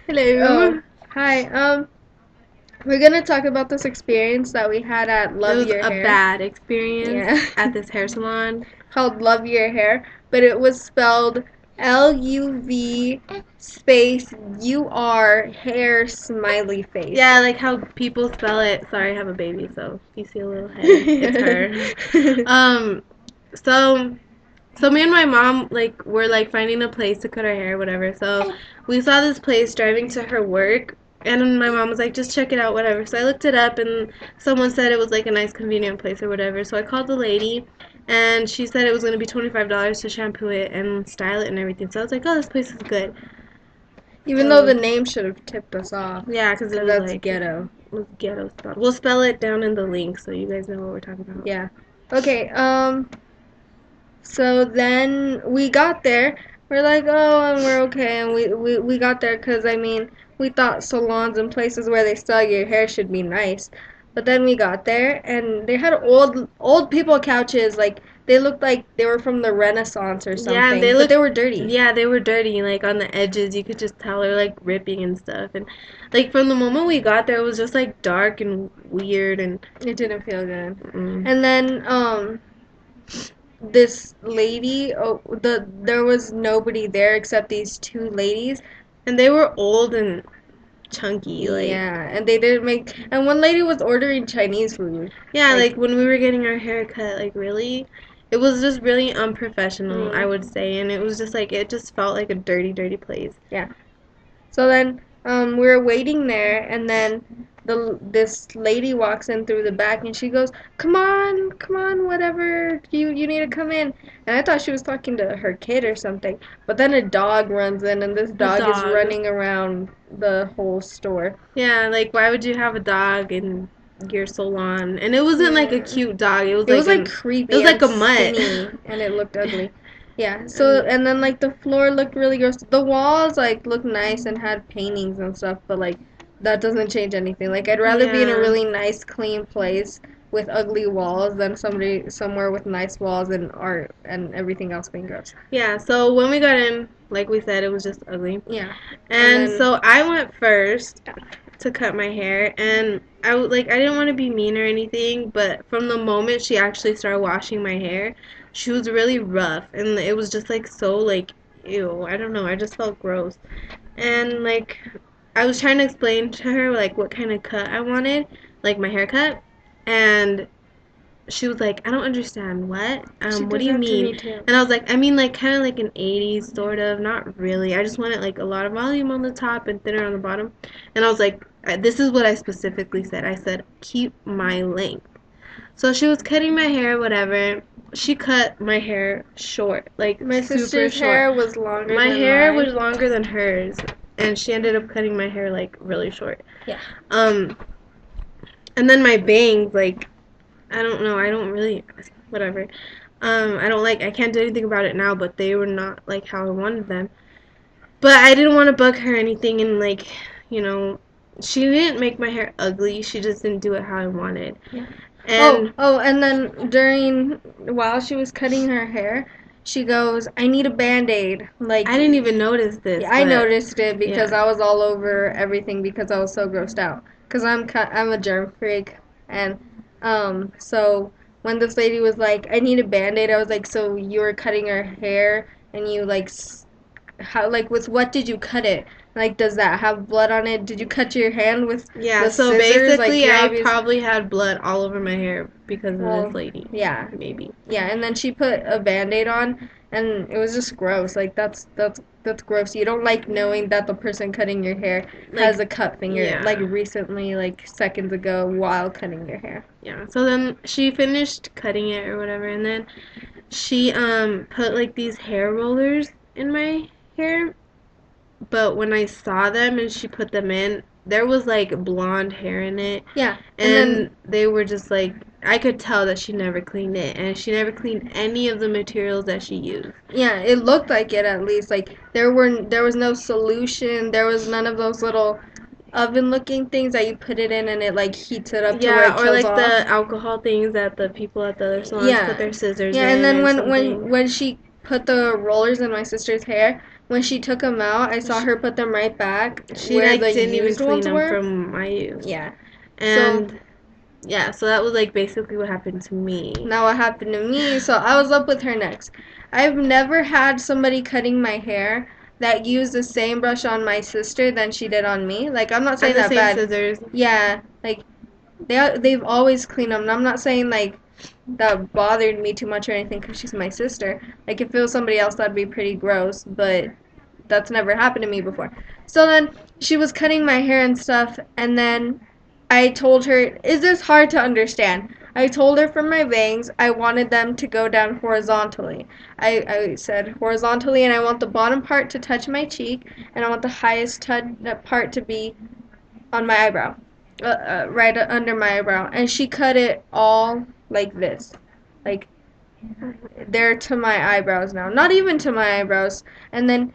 Hello. Oh, hi. We're gonna talk about this experience that we had at It Love was Your a Hair. bad experience Yeah, at this hair salon. called Love Your Hair, but it was spelled LUV space UR hair smiley face. Yeah, like how people spell it. Sorry, I have a baby, so if you see a little head, it's her. Um, so so me and my mom were finding a place to cut our hair, whatever. So we saw this place driving to her work, and my mom was like, just check it out, whatever. So I looked it up, and someone said it was like a nice, convenient place or whatever. So I called the lady, and she said it was gonna be $25 to shampoo it and style it and everything. So I was like, oh, this place is good. Even though the So name should have tipped us off, yeah, because it because was that's like ghetto. it was ghetto stuff. We'll spell it down in the link so you guys know what we're talking about. Yeah. Okay. So then we got there. We're like, oh, and we're okay. And we got there because, I mean, we thought salons and places where they style your hair should be nice. But then we got there, and they had old people couches. Like, they looked like they were from the Renaissance or Yeah, and something. But they were dirty. they were dirty, like on the edges. You could just tell they're like ripping and stuff. And like from the moment we got there, it was just like dark and weird and It didn't feel good. mm. And then, this lady, there was nobody there except these two ladies. And they were old and chunky, like Yeah, and they didn't make. And one lady was ordering Chinese food. yeah, Like, like when we were getting our hair cut, like really, it was just really unprofessional, I mm, would say, and it was just like it just felt like a dirty, dirty place. yeah. So then, we were waiting there, and then this lady walks in through the back, and she goes, come on, whatever, you need to come in." And I thought she was talking to her kid or something, but then a dog runs in, and this A dog is dog. running around the whole store. Yeah, like why would you have a dog in your salon? And it wasn't like a Yeah. cute dog. It was It was like like it was creepy like and a mutt. skinny, and it looked ugly. Yeah. So And and then like the floor looked really gross. The walls like looked nice and had paintings and stuff, but like that doesn't change anything. Like I'd rather be in a yeah. really nice, clean place with ugly walls than somewhere with nice walls and art and everything else being gross. Yeah, so when we got in, like we said, it was just ugly. Yeah. And And then so I went first to cut my hair, and I didn't want to be mean or anything, but from the moment she actually started washing my hair, she was really rough, and it was just like so like ew, I don't know, I just felt gross. And like I was trying to explain to her like what kind of cut I wanted, like my haircut, and she was like, I don't understand. What? she What did do you that to mean? me too. And I was like, I mean, like, kind of like an 80s, sort of. Not really. I just wanted, like, a lot of volume on the top and thinner on the bottom. And I was like, this is what I specifically said. I said, keep my length. So she was cutting my hair, whatever. She cut my hair short, like, My super sister's short. hair was longer My than hair was mine. longer than hers. And she ended up cutting my hair, like, really short. Yeah. Um, and then my bangs, like, I don't know. I don't really, whatever. I don't like. I can't do anything about it now, but they were not like how I wanted them. But I didn't want to bug her or anything, and like, you know, she didn't make my hair ugly. She just didn't do it how I wanted. Yeah. And And then while she was cutting her hair, she goes, "I need a Band-Aid." Like, I didn't even notice this, yeah, I but noticed it because yeah, I was all over everything because I was so grossed out. Cause I'm a germ freak, and so when this lady was like, "I need a Band-Aid," I was like, "So you were cutting her hair and you like how like with what did you cut it? Like, does that have blood on it? Did you cut your hand with yeah. the So scissors? Like, basically, you're I obvious." probably had blood all over my hair because of this Well, lady, yeah, maybe. yeah, and then she put a Band-Aid on, and it was just gross. Like that's gross. You don't like knowing that the person cutting your hair Like, has a cut finger, like yeah. recently, like seconds ago, while cutting your hair. Yeah. So then she finished cutting it or whatever, and then she put like these hair rollers in my hair, but when I saw them and she put them in, there was like blonde hair in it, Yeah, and and then they were just like I could tell that she never cleaned it, and she never cleaned any of the materials that she used. yeah, it looked like it at least. Like there was no solution. There was none of those little oven-looking things that you put it in and it like heats it up to where Yeah, it or kills like off. the alcohol things that the people at the other salons put Yeah. their scissors Yeah, and in then or when something. when she put the rollers in my sister's hair, when she took them out, I saw her put them right back She where like the didn't even used clean ones them were. from my use. Yeah. So And yeah, so that was like basically what happened to me. now what happened to me? So I was up with her next. I've never had somebody cutting my hair that used the same brush on my sister than she did on me. Like, I'm not saying And the that same bad. scissors. Yeah, like they've always cleaned them. And I'm not saying like that bothered me too much or anything because she's my sister. Like if it was somebody else, that'd be pretty gross. But that's never happened to me before. So then she was cutting my hair and stuff, and then I told her, "Is this hard to understand?" I told her for my bangs, I wanted them to go down horizontally. I said horizontally, and I want the bottom part to touch my cheek, and I want the highest part to be on my eyebrow, right under my eyebrow. And she cut it all like this, like there to my eyebrows now. Not even to my eyebrows. And then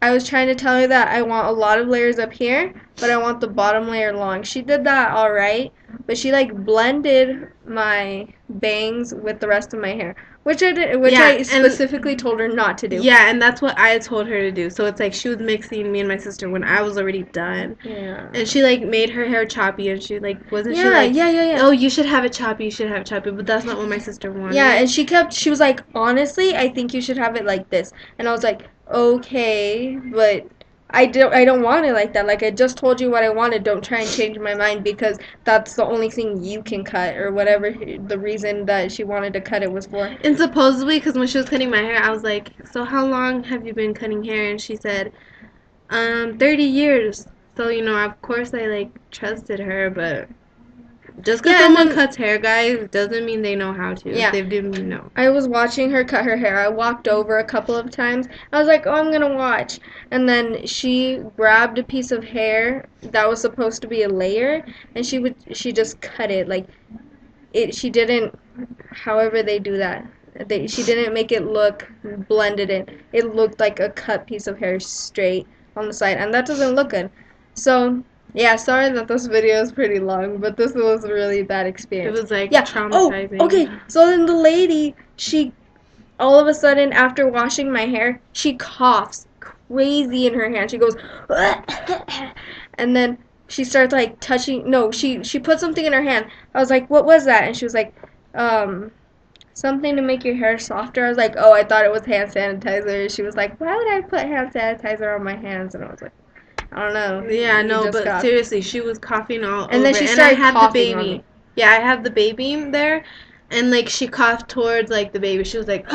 I was trying to tell her that I want a lot of layers up here, but I want the bottom layer long. She did that all right, but she like blended my bangs with the rest of my hair, which I did, which Yeah, I and specifically told her not to do. yeah, and that's what I told her to do. So it's like she was mixing me and my sister when I was already done. Yeah. And she like made her hair choppy, and she like wasn't she Yeah, like, yeah. oh, you should have it choppy, you should have it choppy, but that's not what my sister wanted. Yeah, and she was like, honestly, I think you should have it like this. And I was like, okay, but I don't want it like that. Like I just told you what I wanted. Don't try and change my mind because that's the only thing you can cut or whatever the reason that she wanted to cut it was for. And supposedly, because when she was cutting my hair, I was like, so how long have you been cutting hair? And she said, 30 years. So, you know, of course I like trusted her, but just because Yeah, and someone then cuts hair, guys, doesn't mean they know how to. yeah, They didn't know. I was watching her cut her hair. I walked over a couple of times. I was like, "Oh, I'm gonna watch." And then she grabbed a piece of hair that was supposed to be a layer, and she just cut it like it. She didn't. However they do that. She didn't make it look blended in. It looked like a cut piece of hair straight on the side, and that doesn't look good. So yeah, sorry that this video is pretty long, but this was a really bad It experience. was like Yeah. Oh, traumatizing. okay. So then the lady, she all of a sudden after washing my hair, she coughs crazy in her hand. She goes, and then she starts like touching. No, she put something in her hand. I was like, what was that? And she was like, something to make your hair softer. I was like, oh, I thought it was hand sanitizer. She was like, why would I put hand sanitizer on my hands? And I was like, I don't know. Yeah, You no, just but coughed. seriously, she was coughing all And over. then she And I started had the coughing on baby. me. Yeah, I had the baby there, and like she coughed towards like the baby. She was like,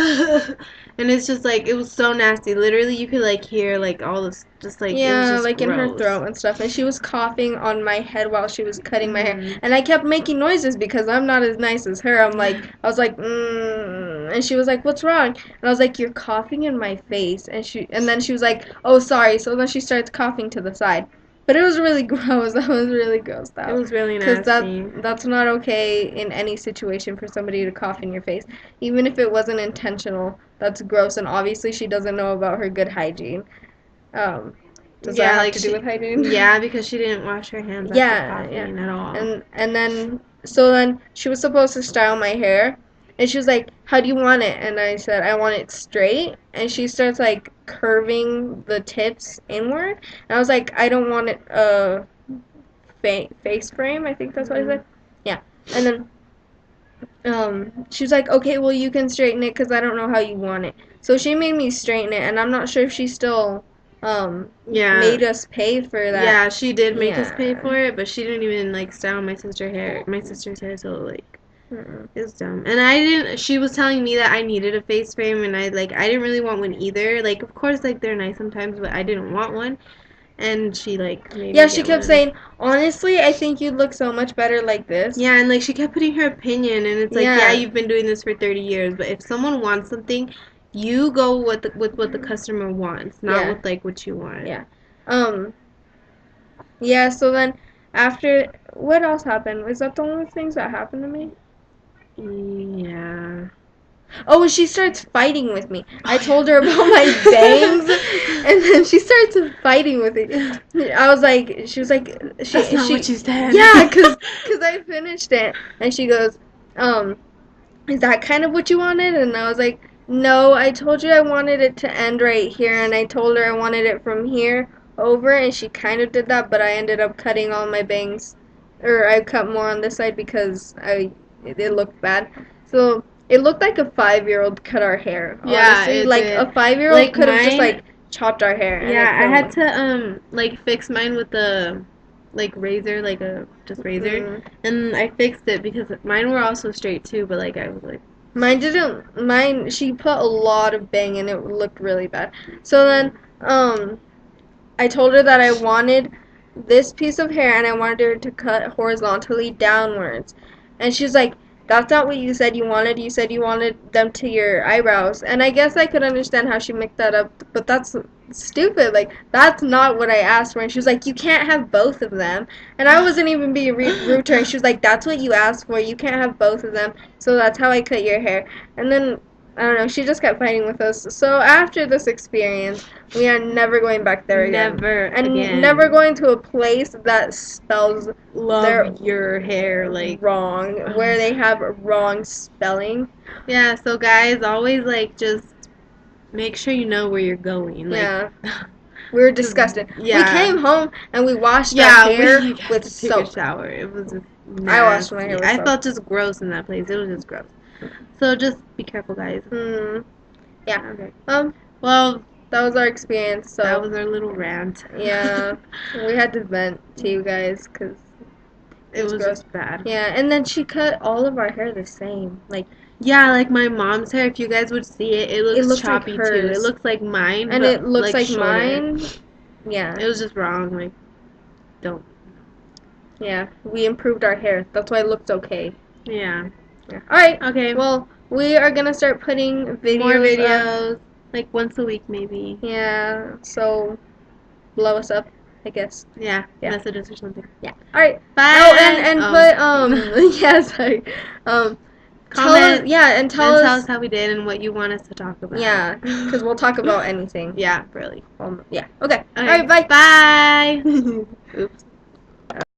and it's just like it was so nasty. Literally, you could like hear like all this, just like it was Yeah, just like in her gross. throat and stuff. And she was coughing on my head while she was cutting my hair. Mhm. And I kept making noises because I'm not as nice as her. I was like, and she was like, what's wrong? And I was like, you're coughing in my face. And then she was like, oh, sorry. So then she starts coughing to the side. But it was really gross. I was really grossed out. It was really Because nasty. that's not okay in any situation for somebody to cough in your face. Even if it wasn't intentional, that's gross. And obviously she doesn't know about her good hygiene. Does that have to do with hygiene? Yeah, because she didn't wash her hands after Yeah, coughing at all. And then so then she was supposed to style my hair, and she was like, "How do you want it?" And I said, "I want it straight." And she starts like curving the tips inward, and I was like, "I don't want it face frame." I think that's what I said. Yeah, and then she was like, "Okay, well you can straighten it because I don't know how you want it." So she made me straighten it, and I'm not sure if she still Yeah. made us pay for that. Yeah, she did make us pay Yeah. for it, but she didn't even like style my sister's hair, so like Mm-mm. it was dumb. And I didn't. She was telling me that I needed a face frame, and I didn't really want one either. Like, of course, like they're nice sometimes, but I didn't want one. And she like made Yeah, me she get kept one. saying, honestly, I think you'd look so much better like this. Yeah, and like she kept putting her opinion, and it's like, Yeah. yeah, you've been doing this for 30 years, but if someone wants something, you go with what the customer wants, not Yeah. with like what you want. Yeah. Yeah, so then after, what else happened? Was that the only things that happened to me? Yeah. Oh, and she starts fighting with me. I told her about my bangs, and then she starts fighting with me. I was like, she was like, That's not what you said. Yeah, cause I finished it, and she goes, is that kind of what you wanted? And I was like, No, I told you I wanted it to end right here, and I told her I wanted it from here over, and she kind of did that, but I ended up cutting all my bangs, or I cut more on this side because it looked bad. So it looked like a 5-year-old cut our hair. Yeah, Honestly, it like did. a 5-year-old Like could have just mine, like chopped our hair, and it yeah, I couldn't had look. to like fix mine with the like razor, like a just razor, Mm. and I fixed it because mine were also straight too, but like I was like, Mine didn't. Mine, she put a lot of bang, and it looked really bad. So then, I told her that I wanted this piece of hair and I wanted her to cut horizontally downwards. And she's like, that's not what you said you wanted. You said you wanted them to your eyebrows. And I guess I could understand how she mixed that up, but that's stupid. Like, that's not what I asked for. And she was like, you can't have both of them. And I wasn't even being rude to her. And she was like, that's what you asked for. You can't have both of them. So that's how I cut your hair. And then I don't know, she just kept fighting with us. So after this experience, we are never going back there again. never And again. never going to a place that spells their Love your hair, like wrong, where they have wrong spelling. yeah. So guys, always like just make sure you know where you're going. Like, Yeah. We were disgusted. yeah. We came home and we washed Yeah, our hair we had with to take a soap. shower. It was just I washed my nasty. hair with I soap. felt just gross in that place. It was just gross. So just be careful, guys. Yeah. Okay. Well, that was our experience. So that was our little rant. yeah, we had to vent to you guys because it was gross. just bad. Yeah, and then she cut all of our hair the same. Like yeah, like my mom's hair. If you guys would see it, it looks looks choppy like too. It hers. looks like mine, And but it looks like shorter. mine. Yeah. It was just wrong. Like, don't. Yeah, we improved our hair. That's why it looked okay. Yeah. Yeah. All right. Okay. Well, we are gonna start putting videos. More videos, like once a week maybe. Yeah. So blow us up, I guess. Yeah. Yeah. Messages or something. Yeah. All right. Bye. Oh, and put yeah, sorry. Tell us, Comment. yeah, and tell us us how we did and what you want us to talk about. yeah, because we'll talk about anything. Yeah, really. Yeah. Okay. Okay. All right. Bye. Bye. Oops.